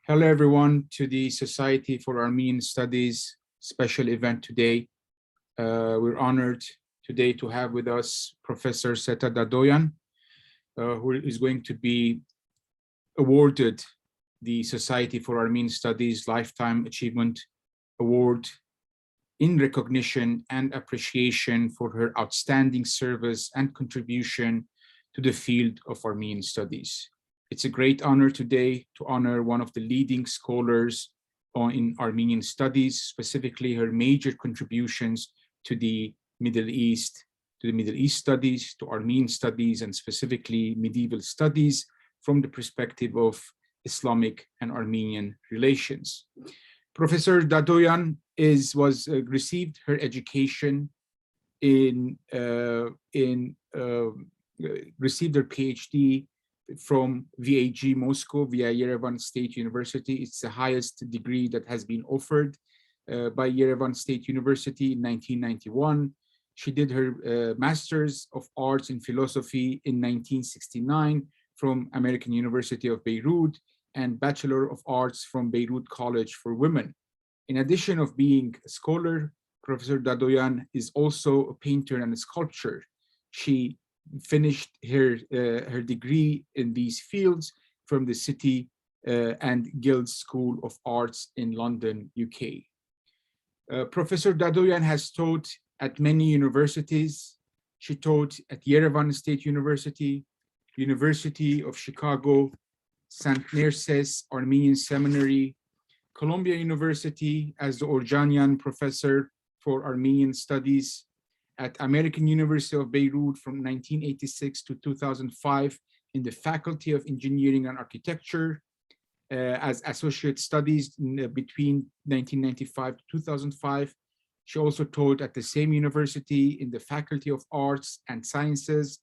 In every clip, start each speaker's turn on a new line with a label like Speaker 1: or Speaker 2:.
Speaker 1: Hello, everyone, to the Society for Armenian Studies special event today. We're honored today to have with us Professor Seta Dadoyan, who is going to be awarded the Society for Armenian Studies Lifetime Achievement Award in recognition and appreciation for her outstanding service and contribution to the field of Armenian studies. It's a great honor today to honor one of the leading scholars in Armenian studies, specifically her major contributions to the Middle East studies, to Armenian studies, and specifically medieval studies from the perspective of Islamic and Armenian relations. Professor Dadoyan received her education received her PhD from VAG Moscow via Yerevan State University. It's the highest degree that has been offered by Yerevan State University in 1991. She did her Master's of Arts in Philosophy in 1969 from American University of Beirut and Bachelor of Arts from Beirut College for Women. In addition of being a scholar, Professor Dadoyan is also a painter and a sculptor. She finished her degree in these fields from the City and Guild School of Arts in London, UK. Professor Dadoyan has taught at many universities. She taught at Yerevan State University, University of Chicago, St. Nerses Armenian Seminary, Columbia University as the Orjanian Professor for Armenian Studies, at American University of Beirut from 1986 to 2005 in the Faculty of Engineering and Architecture as Associate Studies between 1995 to 2005. She also taught at the same university in the Faculty of Arts and Sciences,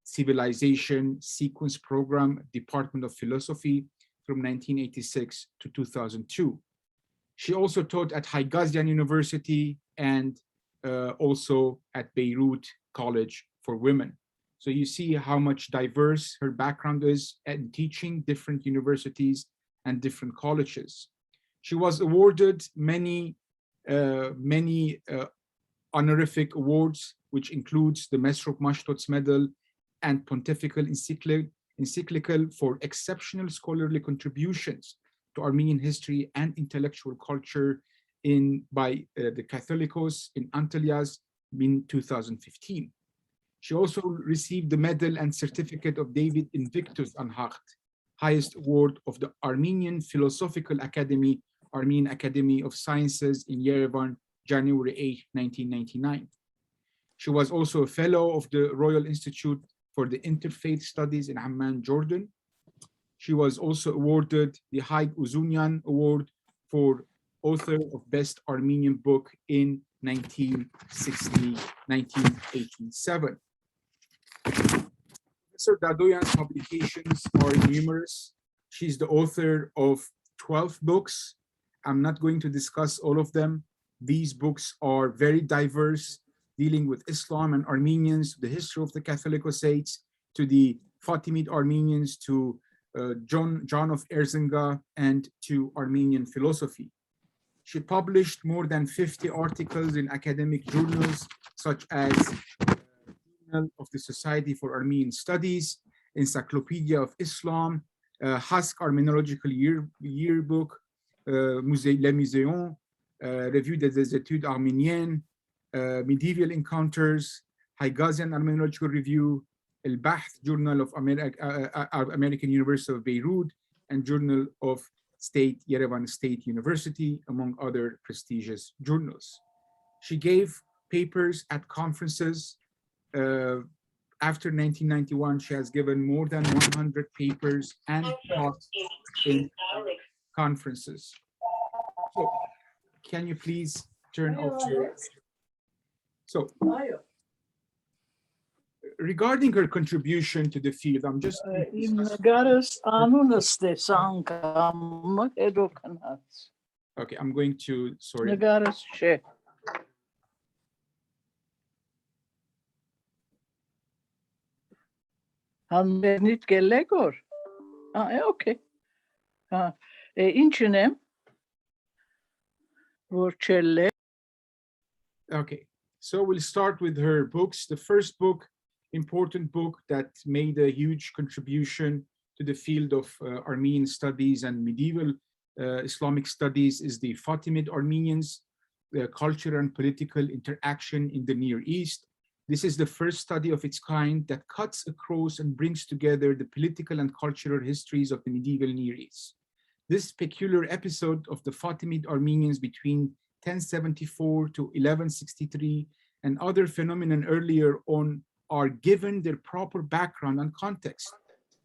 Speaker 1: Civilization Sequence Program, Department of Philosophy from 1986 to 2002. She also taught at Haigazian University and also at Beirut College for Women. So you see how much diverse her background is at teaching different universities and different colleges. She was awarded many honorific awards, which includes the Mesrop Mashtots Medal and Pontifical Encyclical for exceptional scholarly contributions to Armenian history and intellectual culture by the Catholicos in Antalya's in 2015. She also received the medal and certificate of David Invictus Anhacht, highest award of the Armenian Philosophical Academy, Armenian Academy of Sciences in Yerevan, January 8, 1999. She was also a fellow of the Royal Institute for the Interfaith Studies in Amman, Jordan. She was also awarded the Haig Uzunian Award for author of Best Armenian Book in 1987. Professor Dadoyan's publications are numerous. She's the author of 12 books. I'm not going to discuss all of them. These books are very diverse, dealing with Islam and Armenians, the history of the Catholicosates, to the Fatimid Armenians, to John of Erzinga, and to Armenian philosophy. She published more than 50 articles in academic journals, such as Journal of the Society for Armenian Studies, Encyclopedia of Islam, Hask Armenological Yearbook, Le Muséon, Revue des Études Arméniennes, Medieval Encounters, Haigazian Armenological Review, El Bahth, Journal of American University of Beirut, and Journal of Yerevan State University, among other prestigious journals. She gave papers at conferences. After 1991, she has given more than 100 papers and talks in conferences. So, can you please turn off your... So, regarding her contribution to the field, I'm just... Okay, I'm going to, sorry.
Speaker 2: Okay. Ինչն որ չելը
Speaker 1: Okay, so we'll start with her books. The first book, important book that made a huge contribution to the field of Armenian studies and medieval Islamic studies, is the Fatimid Armenians, the cultural and political interaction in the Near East. This is the first study of its kind that cuts across and brings together the political and cultural histories of the medieval Near East. This peculiar episode of the Fatimid Armenians between 1074 to 1163 and other phenomena earlier on are given their proper background and context.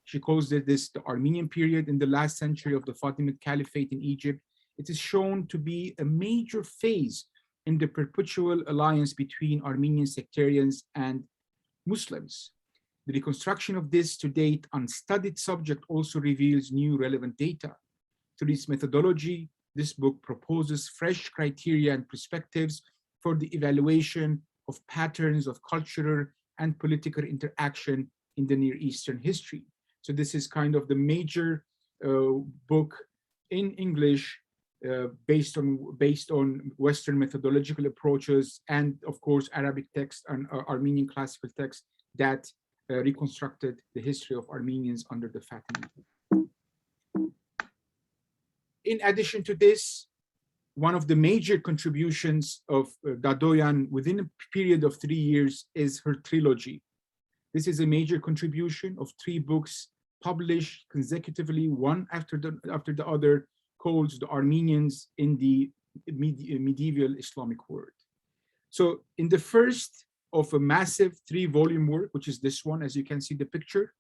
Speaker 1: She calls this the Armenian period in the last century of the Fatimid Caliphate in Egypt. It is shown to be a major phase in the perpetual alliance between Armenian sectarians and Muslims. The reconstruction of this to date unstudied subject also reveals new relevant data. Through its methodology, this book proposes fresh criteria and perspectives for the evaluation of patterns of cultural and political interaction in the Near Eastern history. So this is kind of the major book in English based on Western methodological approaches and, of course, Arabic text and Armenian classical text that reconstructed the history of Armenians under the Fatimid. In addition to this, one of the major contributions of Dadoyan within a period of 3 years is her trilogy. This is a major contribution of 3 books published consecutively, one after the other, called The Armenians in the Medieval Islamic World. So in the first of a massive 3-volume work, which is this one, as you can see the picture,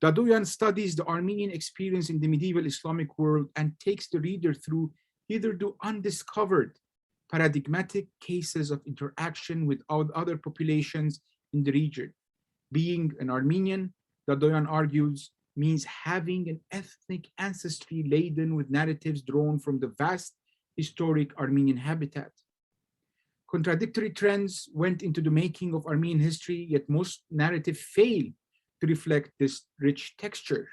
Speaker 1: Dadoyan studies the Armenian experience in the medieval Islamic world and takes the reader through hitherto undiscovered paradigmatic cases of interaction with other populations in the region. Being an Armenian, Dadoyan argues, means having an ethnic ancestry laden with narratives drawn from the vast historic Armenian habitat. Contradictory trends went into the making of Armenian history, yet most narratives fail to reflect this rich texture.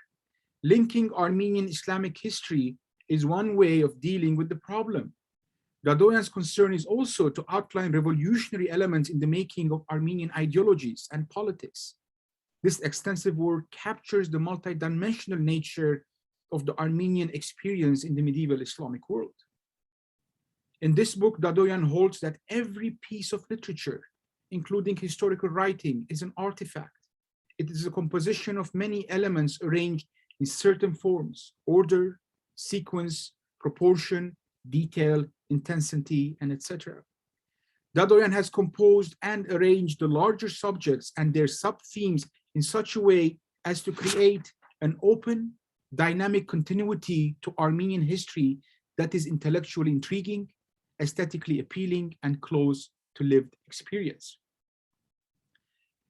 Speaker 1: Linking Armenian Islamic history is one way of dealing with the problem. Dadoyan's concern is also to outline revolutionary elements in the making of Armenian ideologies and politics. This extensive work captures the multidimensional nature of the Armenian experience in the medieval Islamic world. In this book, Dadoyan holds that every piece of literature, including historical writing, is an artifact. It is a composition of many elements arranged in certain forms: order, sequence, proportion, detail, intensity, and etc. Dadoyan has composed and arranged the larger subjects and their sub-themes in such a way as to create an open, dynamic continuity to Armenian history that is intellectually intriguing, aesthetically appealing, and close to lived experience.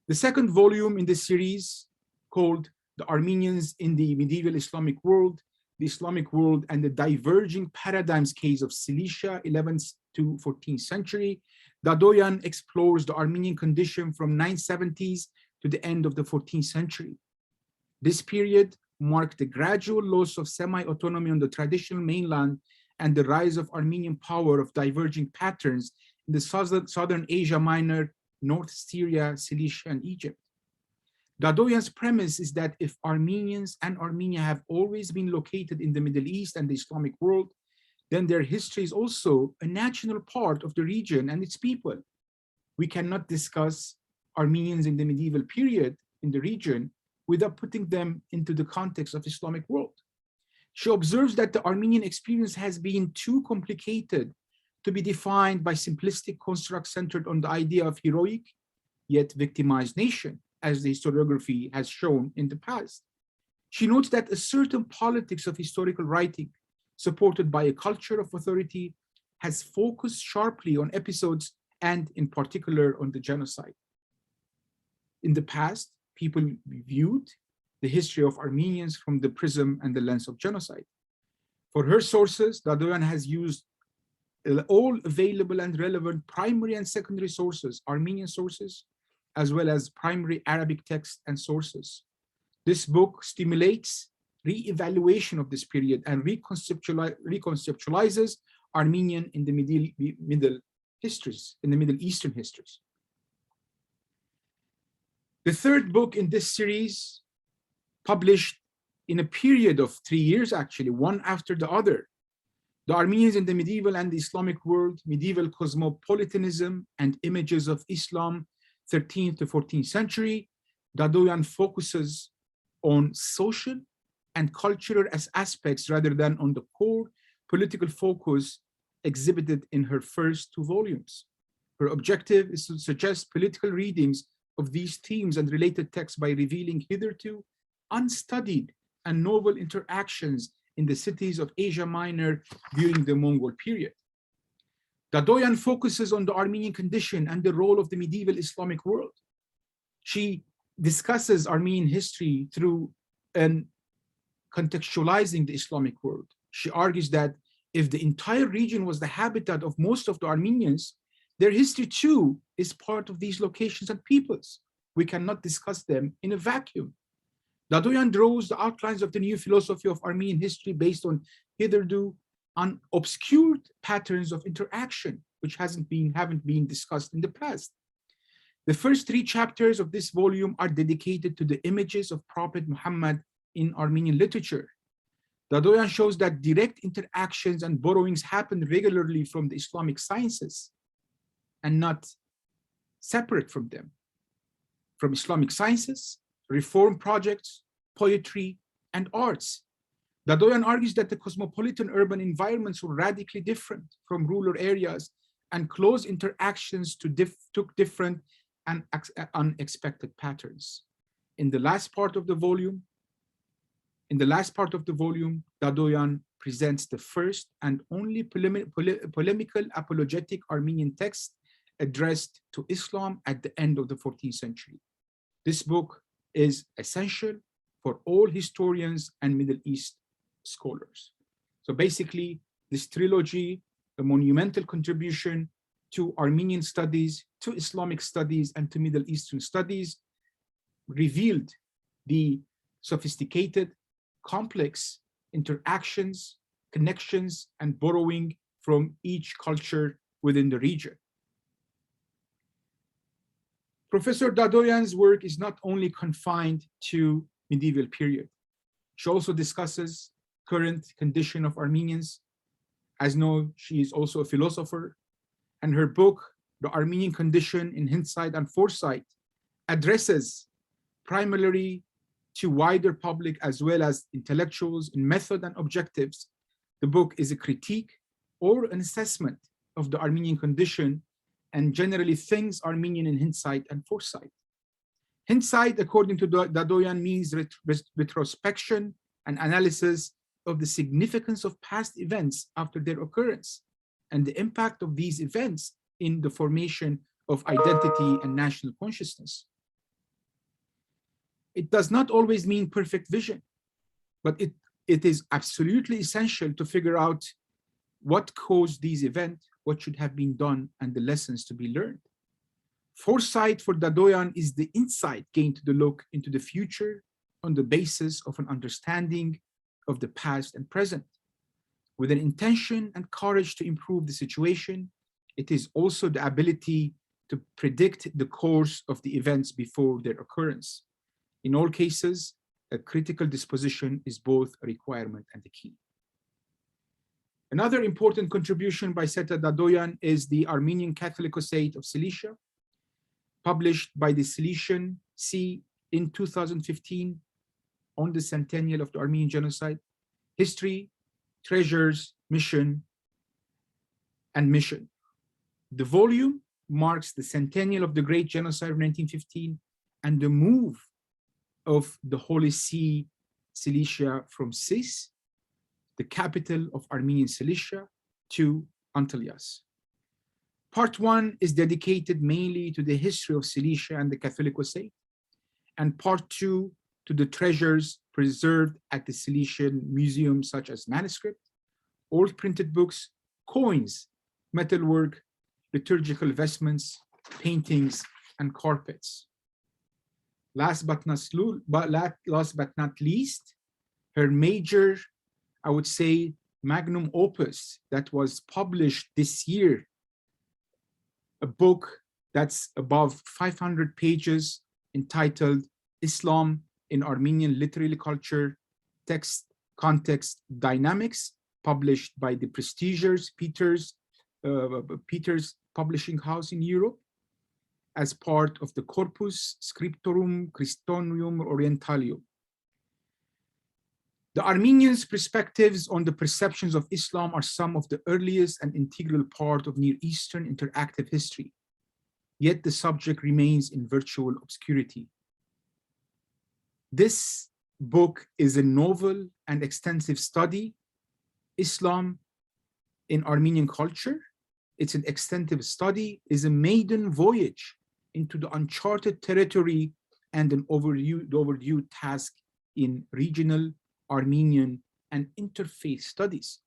Speaker 1: The second volume in this series, called The Armenians in the Medieval Islamic World, the Islamic World and the Diverging Paradigms Case of Cilicia, 11th to 14th century, Dadoyan explores the Armenian condition from 970s to the end of the 14th century. This period marked the gradual loss of semi-autonomy on the traditional mainland and the rise of Armenian power of diverging patterns in the southern Asia Minor, North Syria, Cilicia, and Egypt. Dadoyan's premise is that if Armenians and Armenia have always been located in the Middle East and the Islamic world, then their history is also a natural part of the region and its people. We cannot discuss Armenians in the medieval period in the region without putting them into the context of Islamic world. She observes that the Armenian experience has been too complicated to be defined by simplistic constructs centered on the idea of heroic yet victimized nation, as the historiography has shown in the past. She notes that a certain politics of historical writing, supported by a culture of authority, has focused sharply on episodes and in particular on the genocide. In the past, people viewed the history of Armenians from the prism and the lens of genocide. For her sources, Dadoyan has used all available and relevant primary and secondary sources, Armenian sources, as well as primary Arabic texts and sources. This book stimulates re-evaluation of this period and reconceptualizes Armenian in the Middle histories, in the Middle Eastern histories. The third book in this series, published in a period of 3 years, actually, one after the other, The Armenians in the Medieval and the Islamic World, Medieval Cosmopolitanism and Images of Islam, 13th to 14th century. Dadoyan focuses on social and cultural as aspects rather than on the core political focus exhibited in her first 2 volumes. Her objective is to suggest political readings of these themes and related texts by revealing hitherto unstudied and novel interactions in the cities of Asia Minor during the Mongol period. Dadoyan focuses on the Armenian condition and the role of the medieval Islamic world. She discusses Armenian history through contextualizing the Islamic world. She argues that if the entire region was the habitat of most of the Armenians, their history too is part of these locations and peoples. We cannot discuss them in a vacuum. Dadoyan draws the outlines of the new philosophy of Armenian history based on hitherto obscured patterns of interaction, which haven't been discussed in the past. The first 3 chapters of this volume are dedicated to the images of Prophet Muhammad in Armenian literature. Dadoyan shows that direct interactions and borrowings happen regularly from the Islamic sciences and not separate from them. From Islamic sciences, reform projects, poetry, and arts. Dadoyan argues that the cosmopolitan urban environments were radically different from rural areas, and close interactions took different and unexpected patterns. In the last part of the volume, Dadoyan presents the first and only polemical apologetic Armenian text addressed to Islam at the end of the 14th century. This book is essential for all historians and Middle East scholars. So basically, this trilogy, a monumental contribution to Armenian studies, to Islamic studies, and to Middle Eastern studies, revealed the sophisticated, complex interactions, connections, and borrowing from each culture within the region. Professor Dadoyan's work is not only confined to medieval period. She also discusses current condition of Armenians. As know, she is also a philosopher, and her book, The Armenian Condition in Hindsight and Foresight, addresses primarily to wider public as well as intellectuals in method and objectives. The book is a critique or an assessment of the Armenian condition and generally things Armenian in hindsight and foresight. Hindsight, according to Dadoyan, means retrospection and analysis of the significance of past events after their occurrence and the impact of these events in the formation of identity and national consciousness. It does not always mean perfect vision, but it is absolutely essential to figure out what caused these events, what should have been done, and the lessons to be learned. Foresight for Dadoyan is the insight gained to the look into the future on the basis of an understanding of the past and present. With an intention and courage to improve the situation, it is also the ability to predict the course of the events before their occurrence. In all cases, a critical disposition is both a requirement and a key. Another important contribution by Seta Dadoyan is the Armenian Catholicosate of Cilicia, published by the Cilician See in 2015 on the centennial of the Armenian genocide, history, treasures, mission, and mission. The volume marks the centennial of the Great Genocide of 1915 and the move of the Holy See Cilicia from Sis, the capital of Armenian Cilicia, to Antelias. Part 1 is dedicated mainly to the history of Cilicia and the Catholicosate, and part 2 to the treasures preserved at the Cilician Museum, such as manuscript, old printed books, coins, metalwork, liturgical vestments, paintings, and carpets. Last but not least, her major, I would say, magnum opus that was published this year, a book that's above 500 pages entitled Islam in Armenian Literary Culture, Text, Context, Dynamics, published by the prestigious Peters Publishing House in Europe as part of the Corpus Scriptorum Christonium Orientalium. The Armenians' perspectives on the perceptions of Islam are some of the earliest and integral part of Near Eastern interactive history, yet the subject remains in virtual obscurity. This book is a novel and extensive study, Islam in Armenian culture. It's an extensive study, is a maiden voyage into the uncharted territory and an overdue task in regional Armenian and interfaith studies.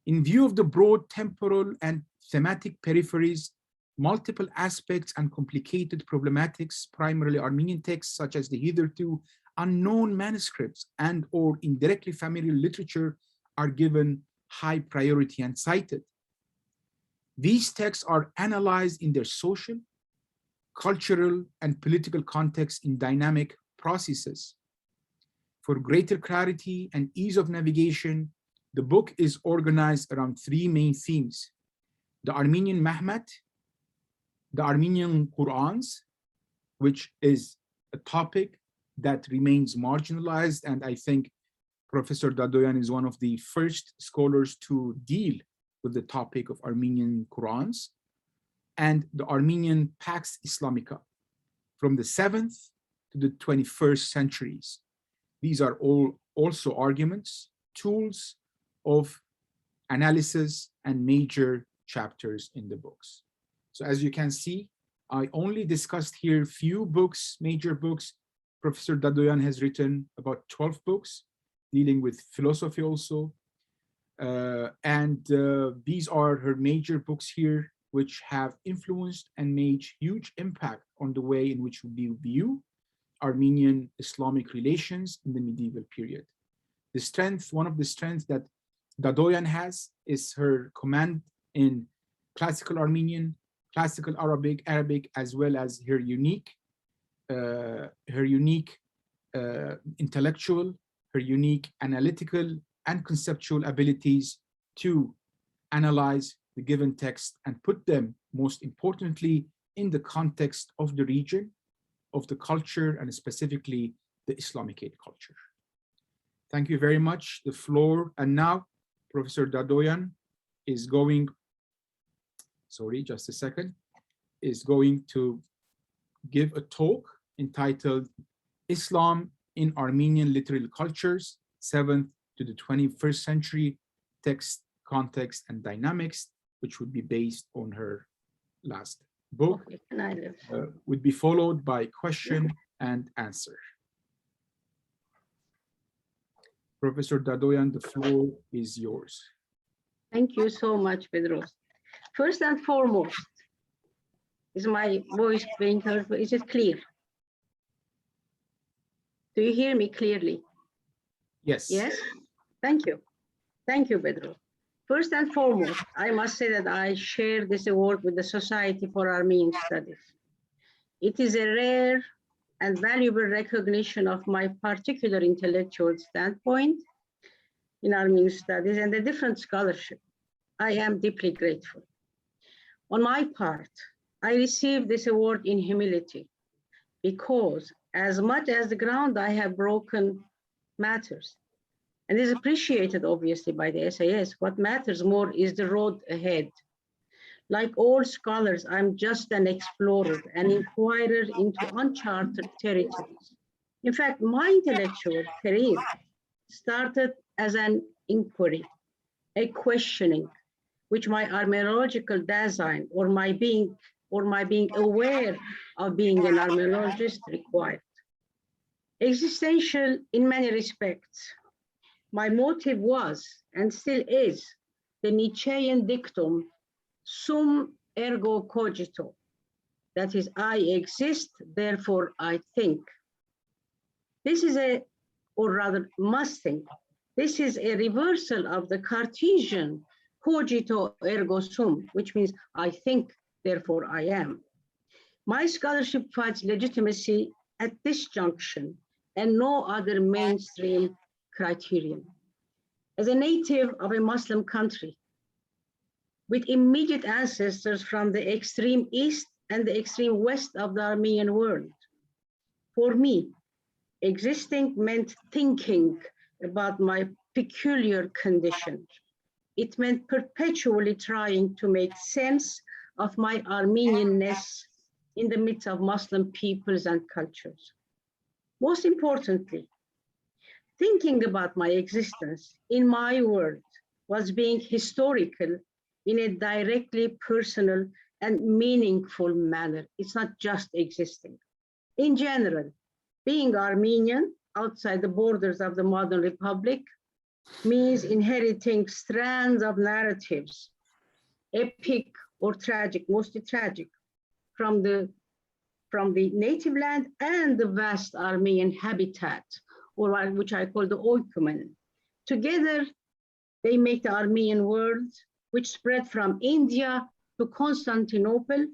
Speaker 1: In view of the broad temporal and thematic peripheries, multiple aspects and complicated problematics, primarily Armenian texts such as the hitherto unknown manuscripts and or indirectly familiar literature are given high priority and cited. These texts are analyzed in their social, cultural, and political context in dynamic processes. For greater clarity and ease of navigation, the book is organized around three main themes: the Armenian Mahmat, the Armenian Qurans, which is a topic that remains marginalized, and I think Professor Dadoyan is one of the first scholars to deal with the topic of Armenian Qurans, and the Armenian Pax Islamica from the 7th to the 21st centuries. These are all also arguments, tools of analysis, and major chapters in the books. So as you can see, I only discussed here few books, major books. Professor Dadoyan has written about 12 books dealing with philosophy also. These are her major books here, which have influenced and made huge impact on the way in which we view Armenian Islamic relations in the medieval period. The strength, one of the strengths that Dadoyan has is her command in classical Armenian, classical Arabic, as well as her unique intellectual, her unique analytical and conceptual abilities to analyze the given text and put them, most importantly, in the context of the region, of the culture, and specifically the Islamicate culture. Thank you very much. The floor, and now Professor Dadoyan is going, is going to give a talk entitled Islam in Armenian Literary Cultures, 7th to the 21st century, Text, Context, and Dynamics, which would be based on her last book, would be followed by question and answer. Professor Dadoyan, the floor is yours.
Speaker 2: Thank you so much, Bedross. First and foremost, is my voice being heard? Is it clear? Do you hear me clearly?
Speaker 1: Yes.
Speaker 2: Yes? Thank you. Thank you, Bedross. First and foremost, I must say that I share this award with the Society for Armenian Studies. It is a rare and valuable recognition of my particular intellectual standpoint in Armenian studies and a different scholarship. I am deeply grateful. On my part, I received this award in humility because as much as the ground I have broken matters, and is appreciated obviously by the SAS, what matters more is the road ahead. Like all scholars, I'm just an explorer, an inquirer into uncharted territories. In fact, my intellectual career started as an inquiry, a questioning, which my archaeological design or my being aware of being an archaeologist required. Existential in many respects. My motive was, and still is, the Nietzschean dictum, sum ergo cogito. That is, I exist, therefore I think. This is a or rather must think. This is a reversal of the Cartesian cogito ergo sum, which means I think, therefore I am. My scholarship finds legitimacy at this junction and no other mainstream criterion. As a native of a Muslim country, with immediate ancestors from the extreme east and the extreme west of the Armenian world, for me, existing meant thinking about my peculiar condition. It meant perpetually trying to make sense of my Armenianness in the midst of Muslim peoples and cultures. Most importantly, thinking about my existence in my world was being historical in a directly personal and meaningful manner. It's not just existing. In general, being Armenian outside the borders of the modern republic means inheriting strands of narratives, epic or tragic, mostly tragic, from the native land and the vast Armenian habitat, or which I call the oikumen. Together, they make the Armenian world, which spread from India to Constantinople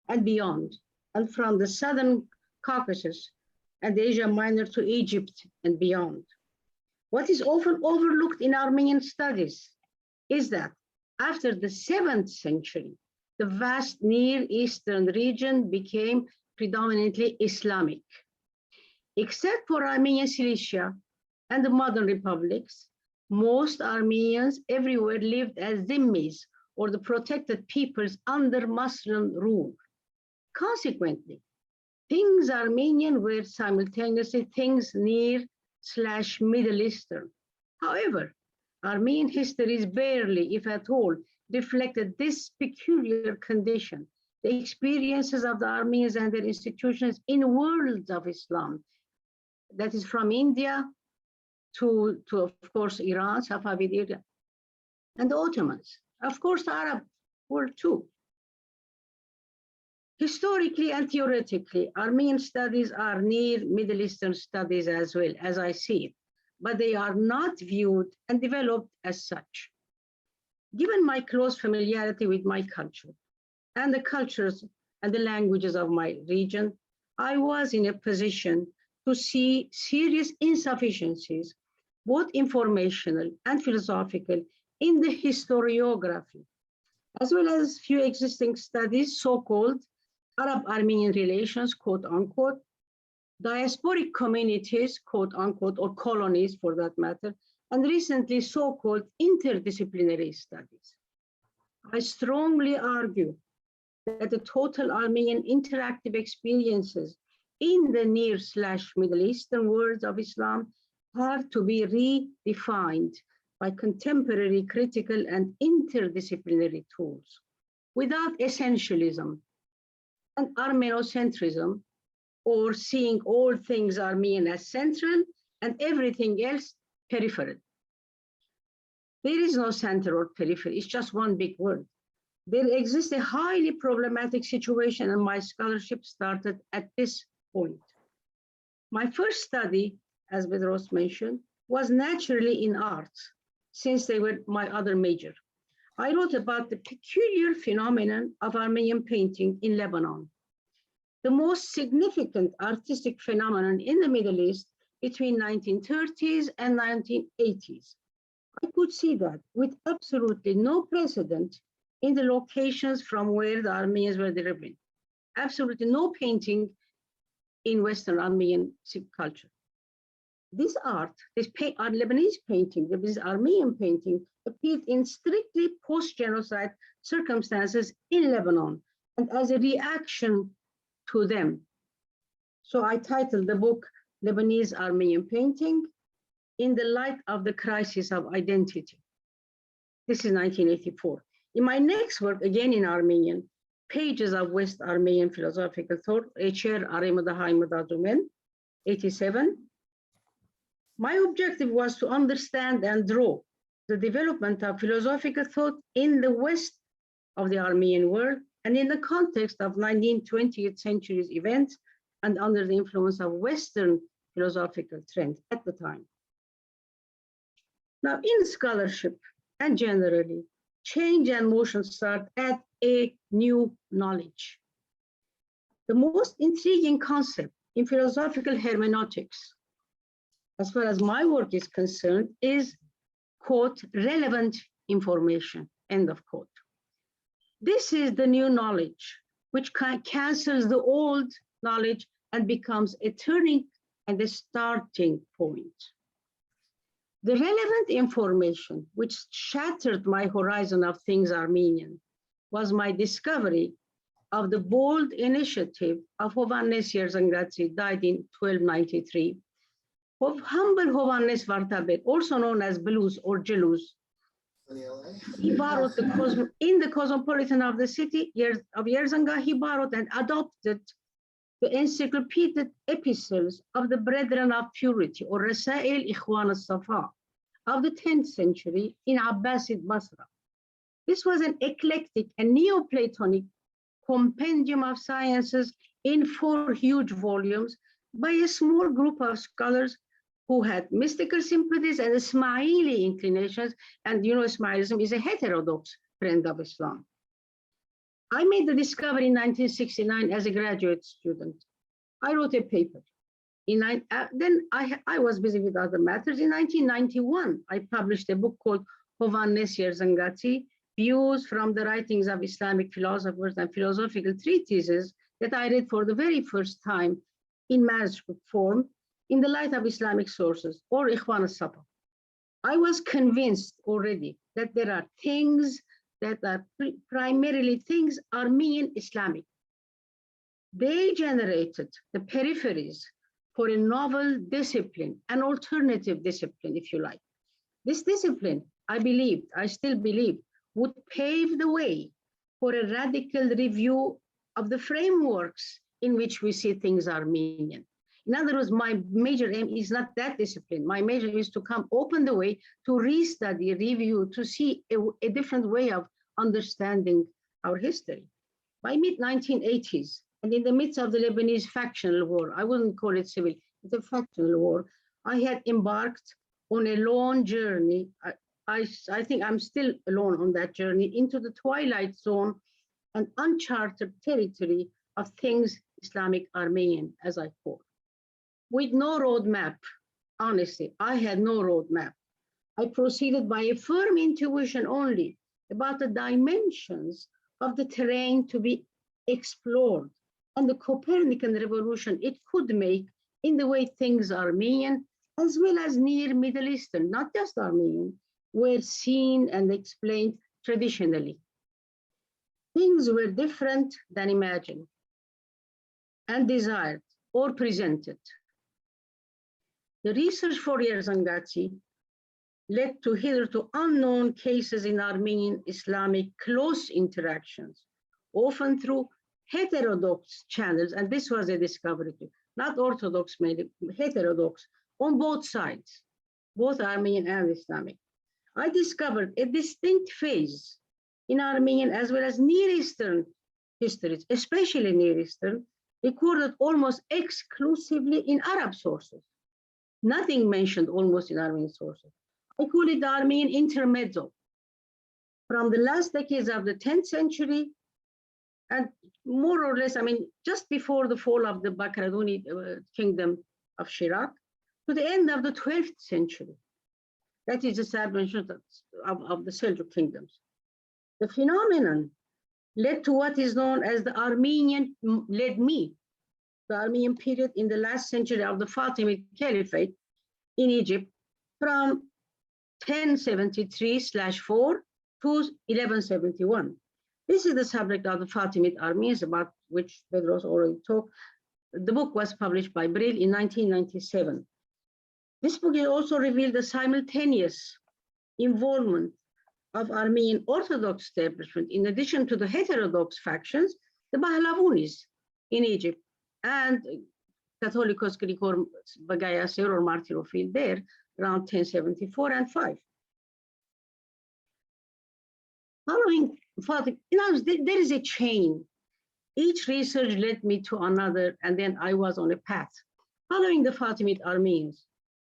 Speaker 2: and beyond, and from the southern Caucasus and Asia Minor to Egypt and beyond. What is often overlooked in Armenian studies is that after the 7th century, the vast Near Eastern region became predominantly Islamic. Except for Armenian Cilicia and the modern republics, most Armenians everywhere lived as dhimmis, or the protected peoples under Muslim rule. Consequently, things Armenian were simultaneously things Near/Middle Eastern. However, Armenian histories barely, if at all, reflected this peculiar condition, the experiences of the Armenians and their institutions in worlds of Islam. That is from India to of course, Iran, Safavid, and the Ottomans. Of course, the Arab world too. Historically and theoretically, Armenian studies are Near Middle Eastern studies as well, as I see it, but they are not viewed and developed as such. Given my close familiarity with my culture and the cultures and the languages of my region, I was in a position to see serious insufficiencies, both informational and philosophical, in the historiography, as well as few existing studies, so-called Arab-Armenian relations, quote unquote, diasporic communities, quote unquote, or colonies for that matter, and recently so-called interdisciplinary studies. I strongly argue that the total Armenian interactive experiences in the Near/Middle Eastern worlds of Islam have to be redefined by contemporary critical and interdisciplinary tools. Without essentialism and Armenocentrism, or seeing all things Armenian as central and everything else peripheral. There is no center or periphery, it's just one big word. There exists a highly problematic situation, and my scholarship started at this point. My first study, as Bedross mentioned, was naturally in arts, since they were my other major. I wrote about the peculiar phenomenon of Armenian painting in Lebanon, the most significant artistic phenomenon in the Middle East between 1930s and 1980s. I could see that with absolutely no precedent in the locations from where the Armenians were deriving. Absolutely no painting in Western Armenian culture. This art, this Lebanese painting, this Armenian painting, appeared in strictly post-genocide circumstances in Lebanon and as a reaction to them. So I titled the book Lebanese Armenian Painting in the Light of the Crisis of Identity. This is 1984. In my next work, again in Armenian, Pages of West Armenian Philosophical Thought, Echer Aremadahaimadazumen, 87, my objective was to understand and draw the development of philosophical thought in the west of the Armenian world and in the context of 19th, 20th century's events and under the influence of Western philosophical trend at the time. Now, in scholarship and generally, change and motion start at a new knowledge. The most intriguing concept in philosophical hermeneutics, as far as my work is concerned, is, quote, relevant information, end of quote. This is the new knowledge, which cancels the old knowledge and becomes a turning and a starting point. The relevant information, which shattered my horizon of things Armenian, was my discovery of the bold initiative of Hovannes Yerzangratsi, died in 1293, of humble Hovannes Vartabet, also known as Belus or Jelus. He borrowed in the cosmopolitan of the city of Yerzanga, he borrowed and adopted the encyclopedic epistles of the Brethren of Purity, or Rasail Ikhwan al-Safa, of the 10th century in Abbasid Basra. This was an eclectic and Neoplatonic compendium of sciences in 4 huge volumes by a small group of scholars who had mystical sympathies and Ismaili inclinations. And you know, Ismailism is a heterodox friend of Islam. I made the discovery in 1969 as a graduate student. I wrote a paper. Then I was busy with other matters. In 1991, I published a book called Hovannes Yerzangratsi, Views from the Writings of Islamic Philosophers and Philosophical Treatises, that I read for the very first time in manuscript form in the light of Islamic sources, or Ikhwan al-Safa. I was convinced already that there are things that are primarily things Armenian Islamic. They generated the peripheries for a novel discipline, an alternative discipline, if you like. This discipline, I believed, I still believe, would pave the way for a radical review of the frameworks in which we see things Armenian. In other words, my major aim is not that discipline. My major aim is to open the way to restudy, review, to see a different way of understanding our history. By mid-1980s, and in the midst of the Lebanese factional war, I wouldn't call it civil, it's a factional war, I had embarked on a long journey. I think I'm still alone on that journey into the twilight zone and uncharted territory of things Islamic Armenian, as I call. With no roadmap, honestly, I had no roadmap. I proceeded by a firm intuition only about the dimensions of the terrain to be explored and the Copernican revolution it could make in the way things Armenian, as well as near Middle Eastern, not just Armenian, were seen and explained traditionally. Things were different than imagined and desired or presented. The research for Yerzangratsi led to hitherto unknown cases in Armenian Islamic close interactions, often through heterodox channels, and this was a discovery too, not orthodox, heterodox, on both sides, both Armenian and Islamic. I discovered a distinct phase in Armenian as well as Near Eastern histories, especially Near Eastern, recorded almost exclusively in Arab sources. Nothing mentioned almost in Armenian sources. I call it the Armenian intermezzo. From the last decades of the 10th century, and more or less, I mean, just before the fall of the Bakraduni kingdom of Shirak, to the end of the 12th century. That is the establishment of the Seljuk kingdoms. The phenomenon led to what is known as the Armenian, the Armenian period in the last century of the Fatimid Caliphate in Egypt from 1073/4 to 1171. This is the subject of the Fatimid Armenians, about which Bedross already talked. The book was published by Brill in 1997. This book also revealed the simultaneous involvement of Armenian Orthodox establishment, in addition to the heterodox factions, the Bahlavunis in Egypt, and Catholicos Grigor Bagayaser or Martyrophil there around 1074 and 5. Following Fatim, there is a chain. Each research led me to another, and then I was on a path. Following the Fatimid Armenians,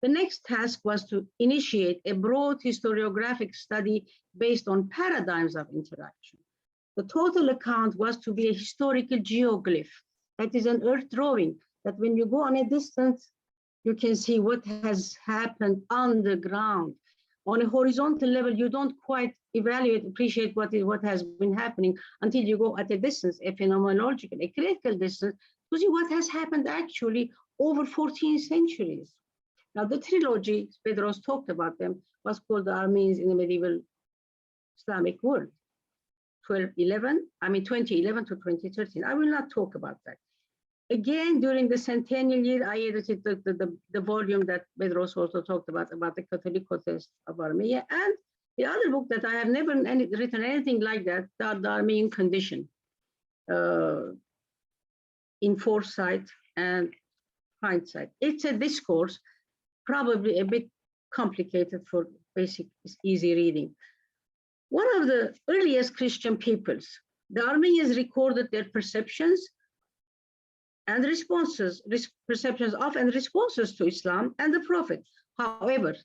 Speaker 2: the next task was to initiate a broad historiographic study based on paradigms of interaction. The total account was to be a historical geoglyph, that is an earth drawing, that when you go on a distance, you can see what has happened on the ground. On a horizontal level, you don't quite appreciate what has been happening until you go at a distance, a phenomenological, a critical distance, to see what has happened actually over 14 centuries. Now, the trilogy, Bedross talked about them, was called the Armenians in the medieval Islamic world, 2011 to 2013. I will not talk about that. Again, during the centennial year, I edited the volume that Bedross also talked about the Catholicos of Armenia, and the other book that I have never written anything like that, the Armenian Condition, in foresight and hindsight. It's a discourse, probably a bit complicated for basic, easy reading. One of the earliest Christian peoples, the Armenians recorded their perceptions and responses to Islam and the Prophet. However,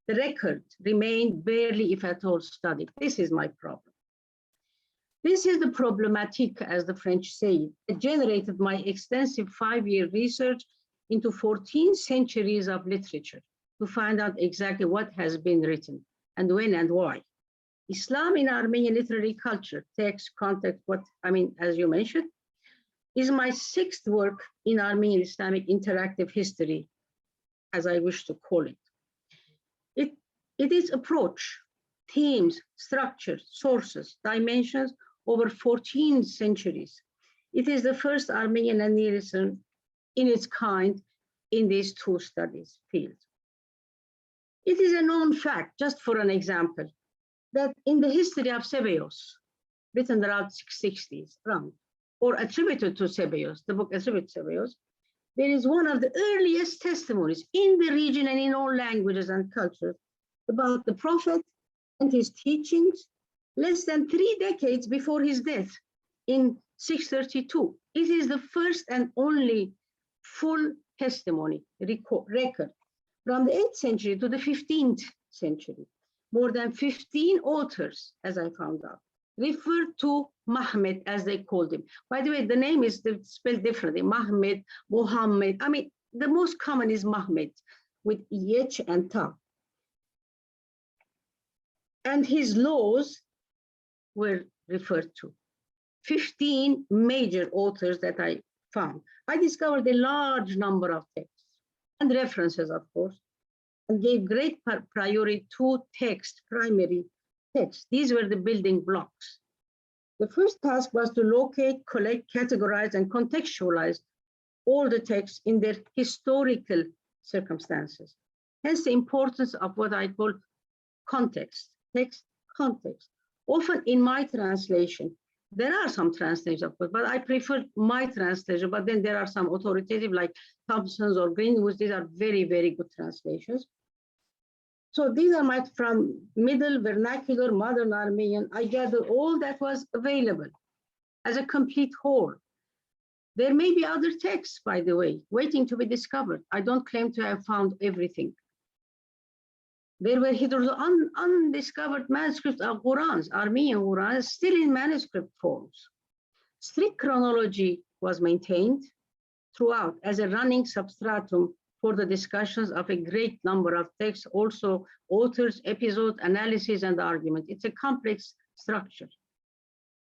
Speaker 2: the record remained barely, if at all, studied. This is my problem. This is the problematique, as the French say. It generated my extensive 5-year research into 14 centuries of literature to find out exactly what has been written and when and why. Islam in Armenian literary culture, text, context, as you mentioned, is my 6th work in Armenian Islamic interactive history, as I wish to call it. It is approach, themes, structure, sources, dimensions over 14 centuries. It is the first Armenian and Near Eastern in its kind in these two studies fields. It is a known fact, just for an example, that in the history of Sebeos, written around 660s, or attributed to Sebeos, the book attributed to Sebeos, there is one of the earliest testimonies in the region and in all languages and cultures about the Prophet and his teachings less than 3 decades before his death in 632. It is the first and only full testimony record from the 8th century to the 15th century. More than 15 authors, as I found out, refer to Mahmed, as they called him. By the way, the name is spelled differently. Mahmed, Mohammed. The most common is Mahmed with Yech and Ta. And his laws were referred to. 15 major authors that I found. I discovered a large number of texts and references, of course, and gave great priority to text, primary text. These were the building blocks. The first task was to locate, collect, categorize, and contextualize all the texts in their historical circumstances. Hence the importance of what I call context, text, context. Often in my translation, there are some translations, of course, but I prefer my translation, but then there are some authoritative like Thompson's or Greenwood's. These are very, very good translations. So these are from Middle, Vernacular, Modern Armenian. I gathered all that was available as a complete whole. There may be other texts, by the way, waiting to be discovered. I don't claim to have found everything. There were undiscovered manuscripts of Qurans, Armenian Qurans, still in manuscript forms. Strict chronology was maintained throughout as a running substratum for the discussions of a great number of texts, also authors, episodes, analysis, and argument. It's a complex structure.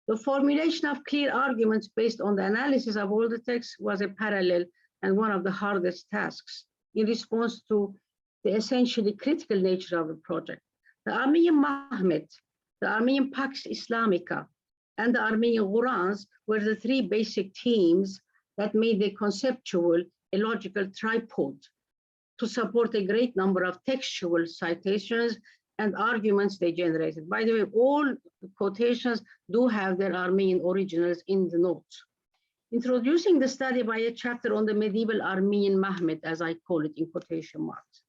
Speaker 2: The formulation of clear arguments based on the analysis of all the texts was a parallel and one of the hardest tasks in response to the essentially critical nature of the project. The Armenian Mahmed, the Armenian Pax Islamica, and the Armenian Qurans were the 3 basic themes that made the conceptual a logical tripod to support a great number of textual citations and arguments they generated. By the way, all the quotations do have their Armenian originals in the notes. Introducing the study by a chapter on the medieval Armenian Mahmed, as I call it in quotation marks,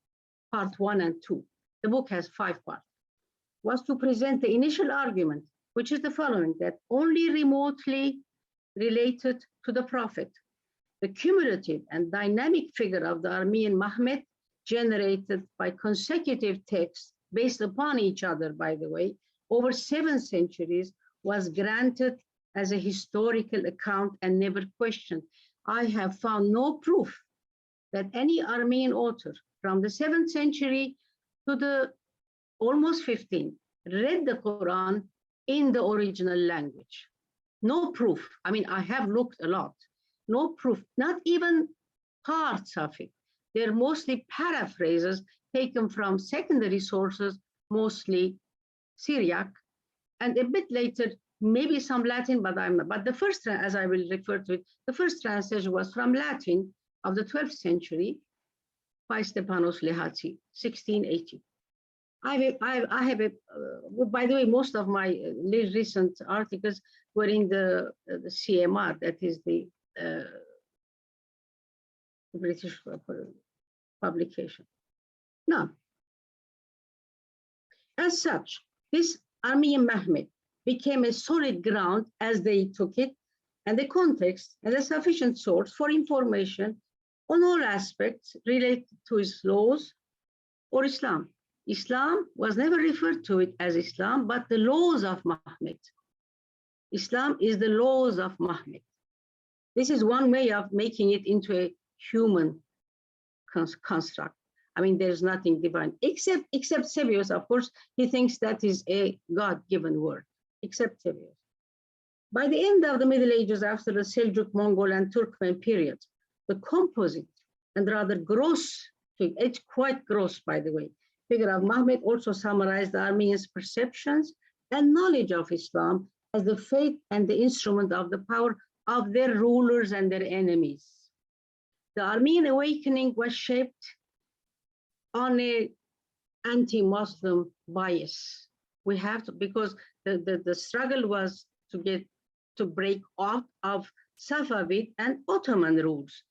Speaker 2: part 1 and 2. The book has 5 parts. Was to present the initial argument, which is the following, that only remotely related to the Prophet the cumulative and dynamic figure of the Armenian Mahmet, generated by consecutive texts based upon each other, by the way, over 7 centuries, was granted as a historical account and never questioned. I have found no proof that any Armenian author from the 7th century to the almost 15th read the Quran in the original language. No proof. I mean, I have looked a lot. No proof, not even parts of it. They're mostly paraphrases taken from secondary sources, mostly Syriac, and a bit later, maybe some Latin, but the first, as I will refer to it, the first translation was from Latin of the 12th century by Stepanos Lehati, 1680. I have a, by the way, most of my recent articles were in the CMR, that is the British publication. Now, as such, this Armenian Mahmet became a solid ground as they took it, and the context and a sufficient source for information on all aspects related to its laws or Islam. Islam was never referred to it as Islam, but the laws of Mahmet. Islam is the laws of Mahmet. This is one way of making it into a human construct. I mean, there's nothing divine, except Sevios, of course, he thinks that is a God-given word, except Sevios. By the end of the Middle Ages, after the Seljuk, Mongol, and Turkmen period, the composite and rather gross, it's quite gross, by the way, figure of Mahmet also summarized the Armenians' perceptions and knowledge of Islam as the faith and the instrument of the power of their rulers and their enemies. The Armenian awakening was shaped on an anti-Muslim bias. We have to, because the struggle was to break out of Safavid and Ottoman rules.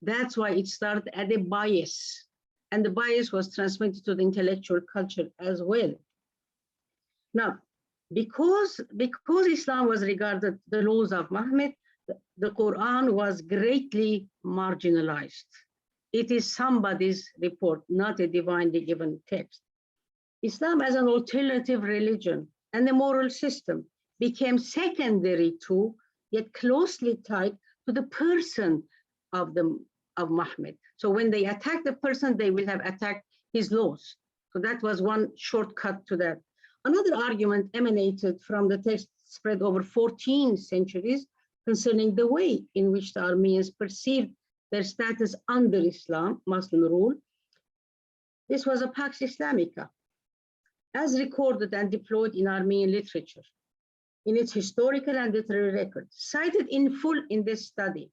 Speaker 2: That's why it started at a bias, and the bias was transmitted to the intellectual culture as well. Now, because Islam was regarded the laws of Mahmet, the Quran was greatly marginalized. It is somebody's report, not a divinely given text. Islam as an alternative religion and a moral system became secondary to, yet closely tied to the person of Mahmet. So when they attack the person, they will have attacked his laws. So that was one shortcut to that. Another argument emanated from the text spread over 14 centuries concerning the way in which the Armenians perceived their status under Islam, Muslim rule. This was a Pax Islamica, as recorded and deployed in Armenian literature, in its historical and literary record, cited in full in this study,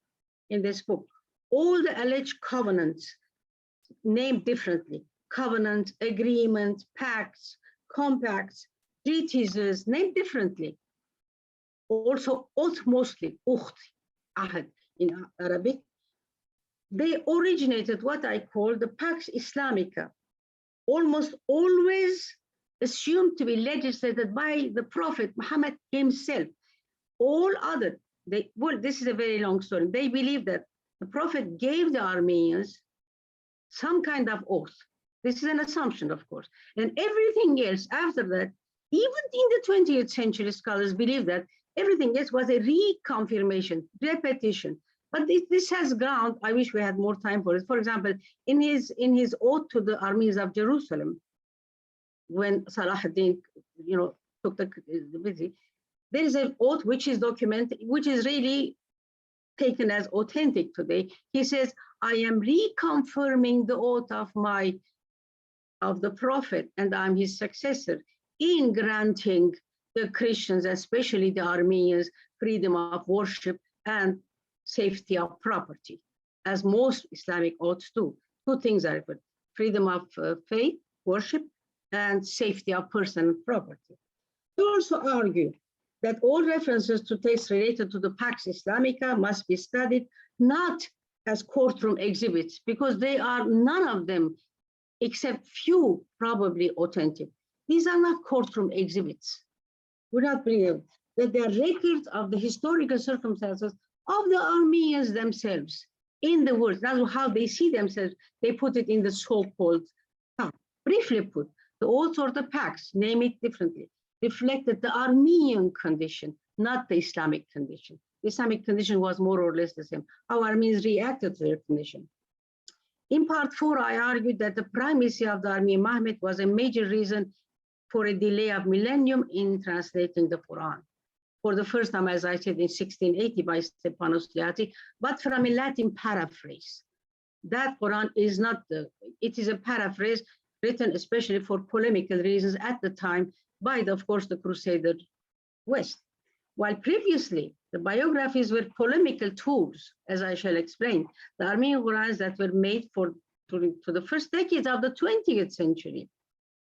Speaker 2: in this book. All the alleged covenants, named differently, covenant, agreement, pacts, compacts, treatises, named differently. Also, oath mostly, ukht, ahad in Arabic. They originated what I call the Pax Islamica, almost always assumed to be legislated by the Prophet Muhammad himself. All other, well, this is a very long story. They believe that the Prophet gave the Armenians some kind of oath. This is an assumption, of course. And everything else after that, even in the 20th century, scholars believe that everything else was a reconfirmation, repetition. But this has ground. I wish we had more time for it. For example, in his oath to the Armenians of Jerusalem, when Salah ad-Din, took the visit, there is an oath which is documented, which is really taken as authentic today. He says, I am reconfirming the oath of the Prophet, and I'm his successor in granting the Christians, especially the Armenians, freedom of worship and safety of property, as most Islamic oaths do. Two things are referred: freedom of faith, worship, and safety of person and property. They also argue that all references to texts related to the Pax Islamica must be studied not as courtroom exhibits, because they are none of them, except few, probably authentic. These are not courtroom exhibits. We're not believe that they are records of the historical circumstances of the Armenians themselves in the words. That's how they see themselves. They put it in the so-called, briefly put, the Orthodox, name it differently, reflected the Armenian condition, not the Islamic condition. The Islamic condition was more or less the same, how Armenians reacted to their condition. In part 4, I argued that the primacy of the Armenian Mahmet was a major reason for a delay of millennium in translating the Quran. For the first time, as I said, in 1680 by Stepanos Leati, but from a Latin paraphrase. That Quran is not it is a paraphrase written especially for polemical reasons at the time by, of course, the Crusader West. While previously, the biographies were polemical tools, as I shall explain, the Armenian Qurans that were made to the first decades of the 20th century,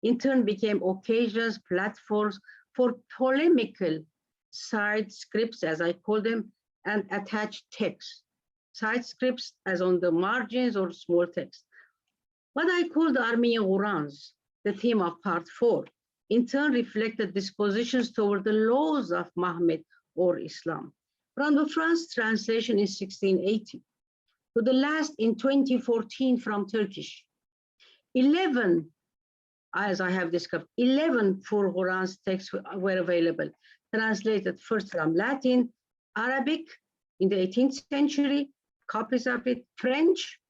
Speaker 2: in turn became occasions, platforms for polemical side scripts, as I call them, and attached text. Side scripts as on the margins or small text. What I call the Armenian Qurans, the theme of part 4, in turn reflected dispositions toward the laws of Mahmet or Islam. From the first translation in 1680 to the last in 2014 from Turkish, 11, as I have discovered, 11 full Qurans texts were available, translated first from Latin, Arabic in the 18th century, copies of it, French,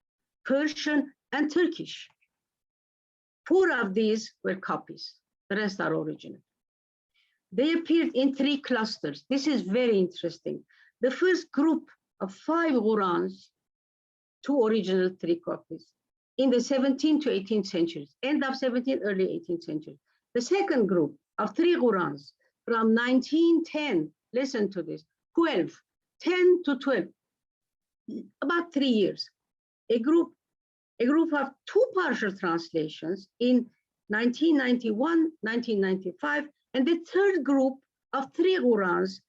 Speaker 2: Persian, and Turkish. 4 of these were copies, the rest are original. They appeared in 3 clusters. This is very interesting. The first group of 5 Qurans, 2 original, 3 copies, in the 17th to 18th centuries, end of 17th, early 18th century. The second group of 3 Qurans from 1910, listen to this, 10 to 12, about 3 years. A group of 2 partial translations in 1991, 1995, and the third group of 3 Qurans,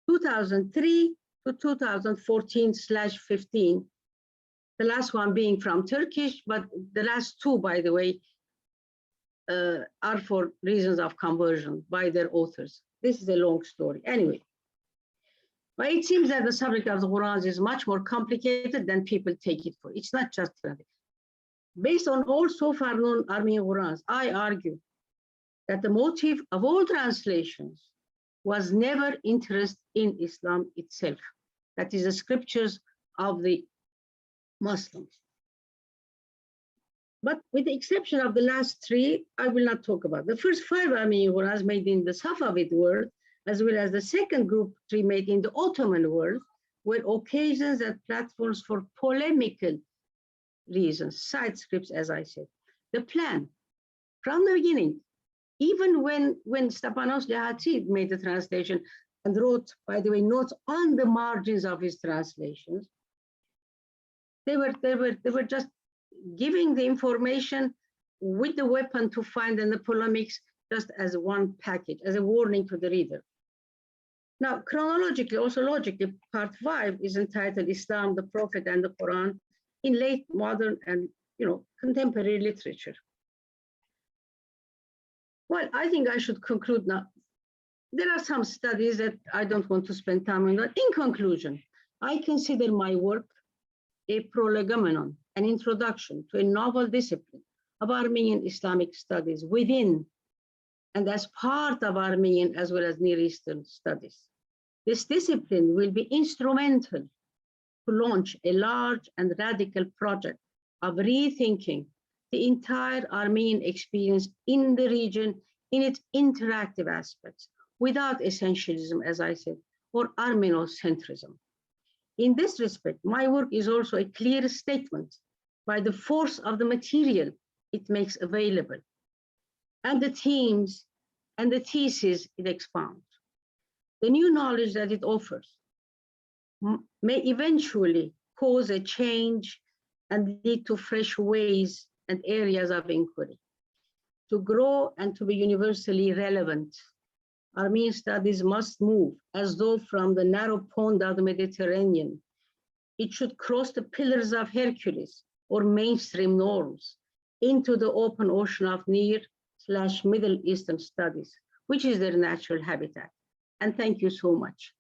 Speaker 2: 2003 to 2014/15, the last one being from Turkish, but the last 2, by the way, are for reasons of conversion by their authors. This is a long story. Anyway, but it seems that the subject of the Qurans is much more complicated than people take it for. It's not just that. Based on all so far known Armenian Qurans, I argue that the motive of all translations was never interest in Islam itself. That is the scriptures of the Muslims. But with the exception of the last 3, I will not talk about. The first 5 Armenian Qurans made in the Safavid world, as well as the second group 3 made in the Ottoman world, were occasions and platforms for polemical reasons, side scripts, as I said. The plan, from the beginning, even when Stepanos Leati made the translation and wrote, by the way, notes on the margins of his translations, they were just giving the information with the weapon to find and the polemics just as one package, as a warning to the reader. Now, chronologically, also logically, part 5 is entitled Islam, the Prophet, and the Quran in late modern and contemporary literature. Well, I think I should conclude now. There are some studies that I don't want to spend time on that. In conclusion, I consider my work a prolegomenon, an introduction to a novel discipline of Armenian Islamic studies within and as part of Armenian as well as Near Eastern studies. This discipline will be instrumental to launch a large and radical project of rethinking the entire Armenian experience in the region in its interactive aspects, without essentialism, as I said, or Armenocentrism. In this respect, my work is also a clear statement by the force of the material it makes available and the themes and the theses it expounds. The new knowledge that it offers may eventually cause a change and lead to fresh ways and areas of inquiry. To grow and to be universally relevant, Armenian studies must move as though from the narrow pond of the Mediterranean. It should cross the pillars of Hercules or mainstream norms into the open ocean of Near/Middle Eastern studies, which is their natural habitat. And thank you so much.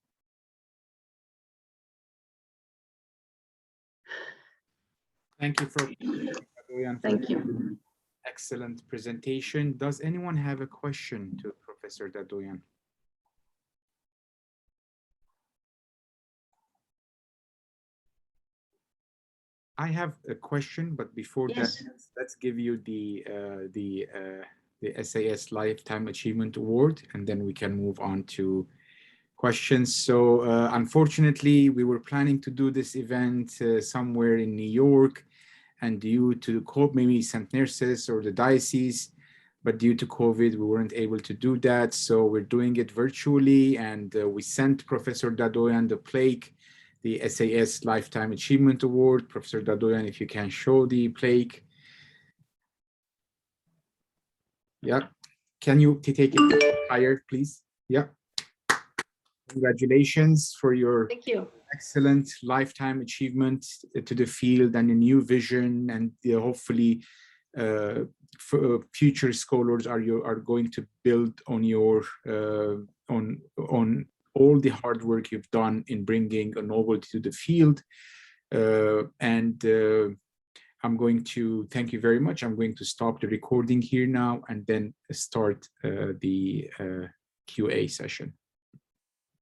Speaker 1: Thank you, Prof. Dadoyan, for
Speaker 2: Thank
Speaker 1: your
Speaker 2: you.
Speaker 1: excellent presentation. Does anyone have a question to Professor Dadoyan? I have a question, but before
Speaker 2: Yes.
Speaker 1: that, let's give you the SAS Lifetime Achievement Award, and then we can move on to questions. So unfortunately, we were planning to do this event somewhere in New York, and due to COVID, maybe St. Nerses or the diocese, but due to COVID, we weren't able to do that. So we're doing it virtually, and we sent Professor Dadoyan the plaque, the SAS Lifetime Achievement Award. Professor Dadoyan, if you can show the plaque. Yeah. Can you take it higher, please? Yeah. Congratulations for your
Speaker 2: Thank you.
Speaker 1: excellent lifetime achievement to the field and a new vision, and hopefully future scholars are going to build on your on all the hard work you've done in bringing a novelty to the field. I'm going to thank you very much. I'm going to stop the recording here now and then start the QA session.